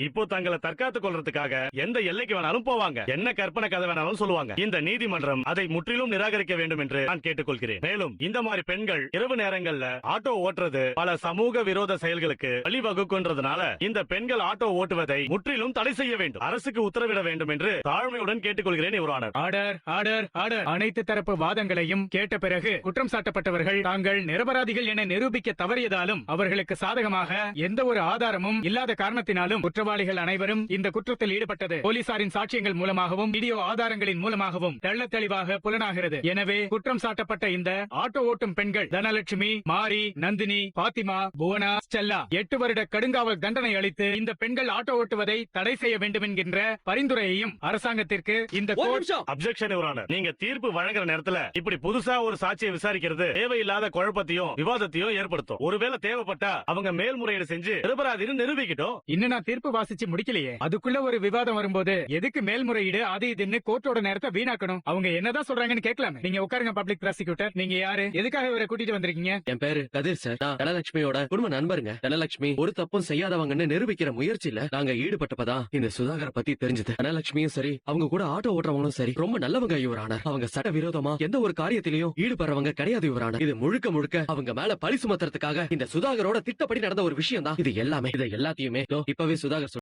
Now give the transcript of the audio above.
இப்போ தங்களை தற்காத்துக் கொள்றதுக்காக எந்த எல்லைக்கு வேணாலும் போவாங்க, என்ன கற்பனை கதை வேணாலும் சொல்லுவாங்க. இந்த நீதிமன்றம் அதை முற்றிலும் நிராகரிக்க வேண்டும் என்று நான் கேட்டுக்கொள்கிறேன். மேலும் இந்த மாதிரி பெண்கள் இரவு நேரங்கள்ல ஆட்டோ ஓட்டுறது பல சமூக விரோத செயல்களுக்கு வழிவகுக்கின்றதுனால இந்த பெண்கள் ஆட்டோ ஓட்டுவதை முற்றிலும் தடை செய்ய வேண்டும், அரசுக்கு உத்தரவிட வேண்டும் என்று தாழ்மையுடன் கேட்டுக்கொள்கிறேன் your honour. Order order order. அனைத்து தரப்பு வாதங்களையும் கேட்ட பிறகு குற்றம் சாட்டப்பட்டவர்கள் தாங்கள் நிரபராதிகள் என நிரூபிக்க தவறியதாலும் அவர்களுக்கு சாதகமாக எந்த ஒரு ஆதாரமும் இல்லாத காரணத்தினாலும் குற்றவாளிகள் அனைவரும் இந்த குற்றத்தில் ஈடுபட்டது போலீசாரின் சாட்சியங்கள் மூலமாகவும் வீடியோ ஆதாரங்களின் மூலமாகவும் தெள்ளத் தெளிவாக புலனாகிறது. எனவே குற்றம் சாட்டப்பட்ட இந்த ஆட்டோ ஓட்டும் பெண்கள் தனலட்சுமி, மாரி, நந்தினி, பாத்திமா, புவனா, ஸ்டெல்லா 8 வருட கடுங்காவல் தண்டனை அளித்து இந்த பெண்கள் ஆட்டோ ஓட்டுவதை தடை செய்ய வேண்டும் என்கின்ற பரிந்துரையையும் அரசாங்கத்திற்கு இந்த அப்ஜெக்ஷன் யுவர் ஆனர். நீங்க தீர்ப்பு வழங்குற நேரத்துல இப்படி புதுசா ஒரு சாட்சியை விசாரிக்கிறது தேவையில்லாத குழப்பத்தையும் விவாதத்தையும் ஏற்படுத்தும். ஒருவேளை தேவைப்பட்டா அவங்க மேல்முறையீடு செஞ்சு நிரபராதின்னு நிரூபிக்கட்டும். இன்னும் நான் தீர்ப்பு வாசிச்சு முடிக்கலையே, அதுக்குள்ள ஒரு விவாதம் வரும்போது எதுக்கு மேல்முறையீடு அது இதுன்னு கோர்ட்டோட நேரத்தை வீணாக்கணும்? அவங்க என்னதான் சொல்றாங்கன்னு கேட்கலாமே. நீங்க உட்காருங்க பப்ளிக் ப்ராசிக்யூட்டர். நீங்க யாரு, எதுக்காக இவரை கூட்டிட்டு வந்திருக்கீங்க? என் பேரு கதிர் சார். நான் தனலட்சுமியோட குடும்ப நண்பருங்க. தனலட்சுமி ஒரு தப்பும் செய்யாதவங்கன்னு நிரூபிக்கிற முயற்சியில நாங்க ஈடுபட்டப்பதான் இந்த சுதாகர் பத்தி தெரிஞ்சது. தனலட்சுமியும் சரி, அவங்க கூட ஆட்டோ ஓட்டுறவங்களும் சரி ரொம்ப நல்லவங்க யுவர் ஆனர். அவங்க சட்ட விரோதமா எந்த ஒரு காரியத்திலையும் ஈடுபடுறவங்க கிடையாது யுவர் ஆனர். இது முழுக்க முழுக்க அவங்க மேல பழி சுமத்துறதுக்காக இந்த சுதாகரோட திட்டப்படி நடந்த ஒரு விஷயம் தான் இது எல்லாமே. இதை எல்லாத்தையுமே இப்பவே சுதாகர்